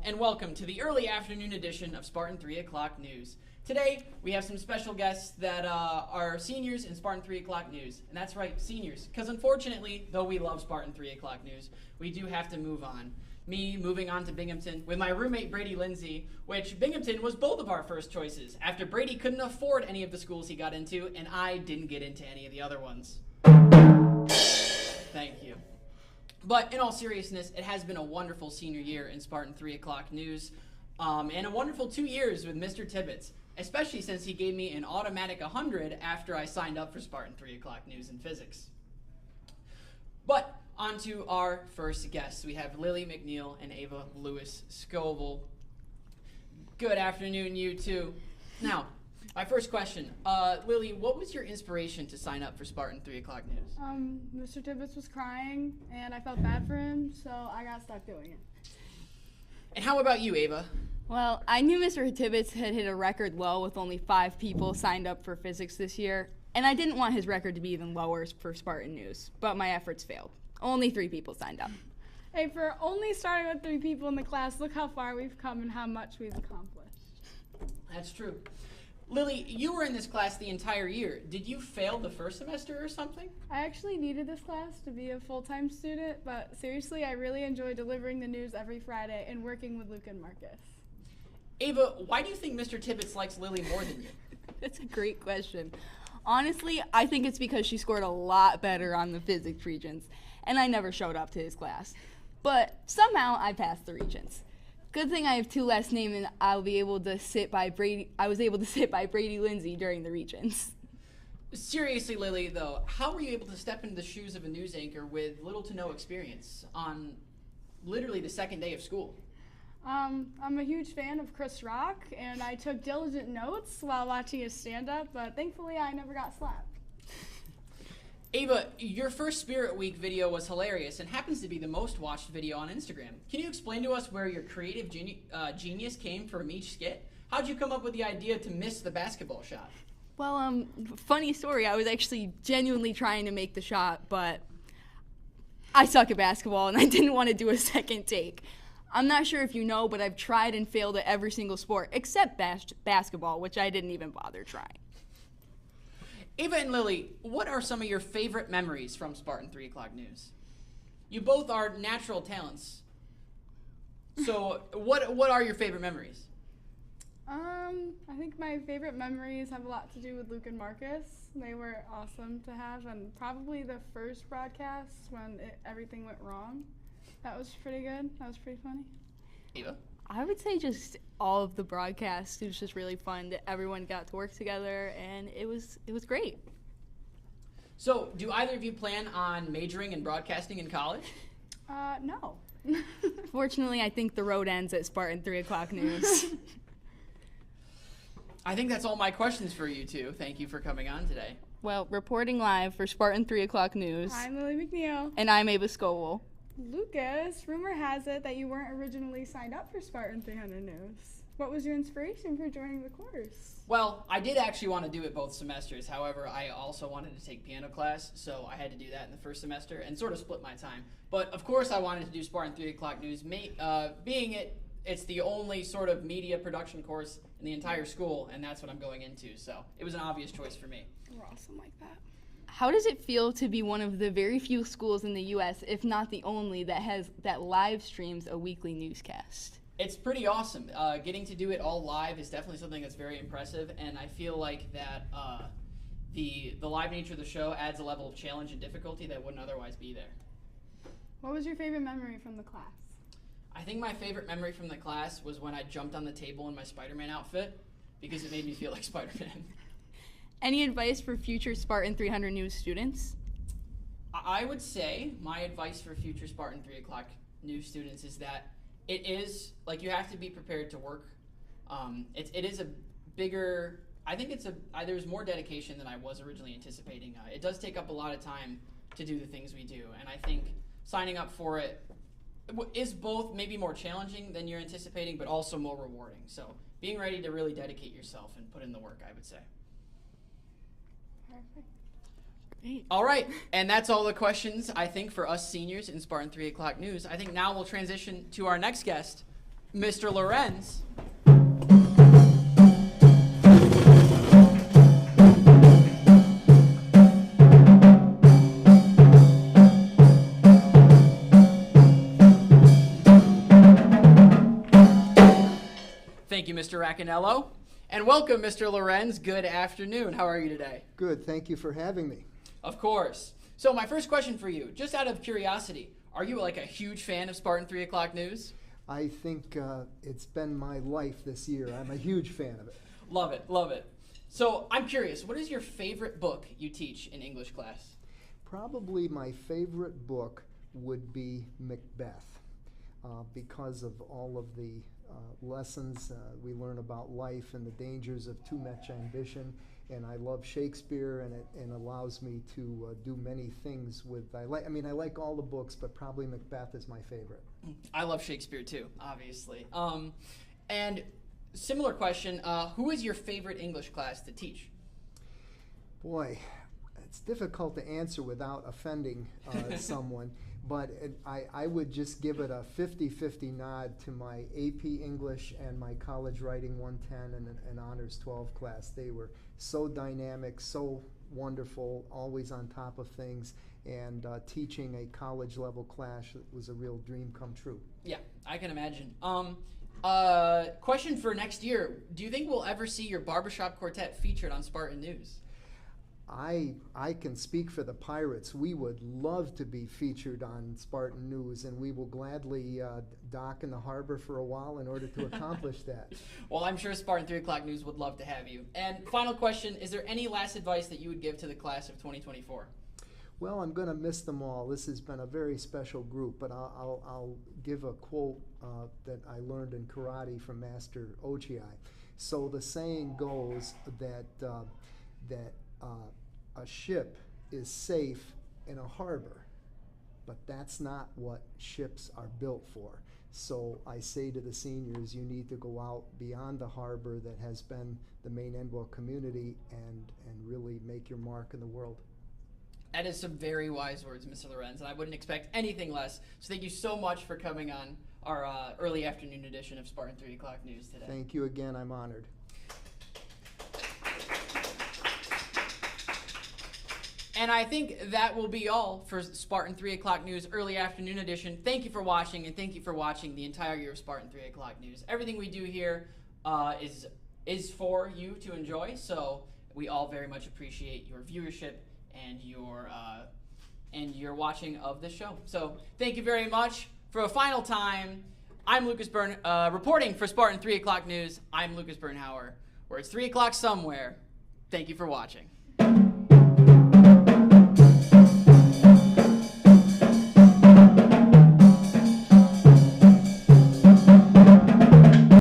and welcome to the early afternoon edition of Spartan 3 O'Clock News. Today, we have some special guests that are seniors in Spartan 3 O'Clock News. And that's right, seniors. Because unfortunately, though we love Spartan 3 O'Clock News, we do have to move on. Me moving on to Binghamton with my roommate Brady Lindsay, which Binghamton was both of our first choices, after Brady couldn't afford any of the schools he got into, and I didn't get into any of the other ones. Thank you. But in all seriousness, it has been a wonderful senior year in Spartan 3 O'Clock News, and a wonderful 2 years with Mr. Tibbetts, especially since he gave me an automatic 100 after I signed up for Spartan 3 O'Clock News in physics. But on to our first guests. We have Lily McNeil and Ava Lewis Scoville. Good afternoon, you two. Now, my first question. Lily, what was your inspiration to sign up for Spartan 3 O'Clock News? Mr. Tibbetts was crying, and I felt bad for him, so I got stuck doing it. And how about you, Ava? Well, I knew Mr. Tibbetts had hit a record low with only 5 people signed up for physics this year, and I didn't want his record to be even lower for Spartan News, but my efforts failed. Only 3 people signed up. Hey, for only starting with 3 people in the class, look how far we've come and how much we've accomplished. That's true. Lily, you were in this class the entire year. Did you fail the first semester or something? I actually needed this class to be a full-time student, but seriously, I really enjoy delivering the news every Friday and working with Luke and Marcus. Ava, why do you think Mr. Tibbetts likes Lily more than you? That's a great question. Honestly, I think it's because she scored a lot better on the physics regents, and I never showed up to his class. But somehow I passed the regents. Good thing I have 2 last names and I was able to sit by Brady Lindsay during the regents. Seriously, Lily, though, how were you able to step into the shoes of a news anchor with little to no experience on literally the second day of school? I'm a huge fan of Chris Rock, and I took diligent notes while watching his stand-up, but thankfully I never got slapped. Ava, your first Spirit Week video was hilarious and happens to be the most watched video on Instagram. Can you explain to us where your creative genius came from each skit? How'd you come up with the idea to miss the basketball shot? Well, funny story, I was actually genuinely trying to make the shot, but I suck at basketball and I didn't want to do a second take. I'm not sure if you know, but I've tried and failed at every single sport except basketball, which I didn't even bother trying. Ava and Lily, what are some of your favorite memories from Spartan 3 O'Clock News? You both are natural talents. So what are your favorite memories? I think my favorite memories have a lot to do with Luke and Marcus. They were awesome to have, and probably the first broadcast when everything went wrong. That was pretty good. That was pretty funny. Ava? I would say just all of the broadcasts. It was just really fun that everyone got to work together, and it was great. So, do either of you plan on majoring in broadcasting in college? No. Fortunately, I think the road ends at Spartan 3 O'Clock News. I think that's all my questions for you two. Thank you for coming on today. Well, reporting live for Spartan 3 O'Clock News. I'm Lily McNeil. And I'm Ava Scoville. Lucas, rumor has it that you weren't originally signed up for Spartan 300 News. What was your inspiration for joining the course? Well, I did actually want to do it both semesters. However, I also wanted to take piano class, so I had to do that in the first semester and sort of split my time. But of course, I wanted to do Spartan 3 O'Clock News, being it's the only sort of media production course in the entire school, and that's what I'm going into. So it was an obvious choice for me. We're awesome like that. How does it feel to be one of the very few schools in the U.S., if not the only, that live streams a weekly newscast? It's pretty awesome. Getting to do it all live is definitely something that's very impressive, and I feel like that the live nature of the show adds a level of challenge and difficulty that wouldn't otherwise be there. What was your favorite memory from the class? I think my favorite memory from the class was when I jumped on the table in my Spider-Man outfit because it made me feel like Spider-Man. Any advice for future Spartan 300 News students? I would say my advice for future Spartan 3 O'Clock News students is that it is, like, you have to be prepared to work. It is a bigger, I think there's more dedication than I was originally anticipating. It does take up a lot of time to do the things we do, and I think signing up for it is both maybe more challenging than you're anticipating, but also more rewarding. So being ready to really dedicate yourself and put in the work, I would say. Perfect. Great. All right, and that's all the questions, I think, for us seniors in Spartan 3 O'Clock News. I think now we'll transition to our next guest, Mr. Lorenz. Thank you, Mr. Raccanello. And welcome, Mr. Lorenz. Good afternoon. How are you today? Good. Thank you for having me. Of course. So my first question for you, just out of curiosity, are you like a huge fan of Spartan 3 o'clock news? I think it's been my life this year. I'm a huge fan of it. Love it, love it. So I'm curious, what is your favorite book you teach in English class? Probably my favorite book would be Macbeth because of all of the lessons we learn about life and the dangers of too much ambition. And I love Shakespeare, and it allows me to do many things with. I like all the books, but probably Macbeth is my favorite. I love Shakespeare too, obviously. And similar question: who is your favorite English class to teach? Boy, it's difficult to answer without offending someone. But I would just give it a 50-50 nod to my AP English and my College Writing 110 and Honors 12 class. They were so dynamic, so wonderful, always on top of things, and teaching a college level class was a real dream come true. Yeah, I can imagine. Question for next year: do you think we'll ever see your barbershop quartet featured on Spartan News? I can speak for the Pirates. We would love to be featured on Spartan News, and we will gladly dock in the harbor for a while in order to accomplish that. Well, I'm sure Spartan 3 o'clock news would love to have you. And final question, is there any last advice that you would give to the class of 2024? Well, I'm going to miss them all. This has been a very special group, but I'll give a quote that I learned in karate from Master Ochi. So the saying goes that a ship is safe in a harbor, but that's not what ships are built for. So I say to the seniors, you need to go out beyond the harbor that has been the main Endwell community and really make your mark in the world. That is some very wise words, Mr. Lorenz, and I wouldn't expect anything less. So thank you so much for coming on our early afternoon edition of Spartan 3 o'clock news today. Thank you again. I'm honored. And I think that will be all for Spartan 3 o'clock news early afternoon edition. Thank you for watching, and thank you for watching the entire year of Spartan 3 o'clock news. Everything we do here is for you to enjoy, so we all very much appreciate your viewership and your watching of the show. So thank you very much. For a final time, I'm Lucas Bern, reporting for Spartan 3 o'clock news. I'm Lucas Bernhauer, where it's 3 o'clock somewhere. Thank you for watching.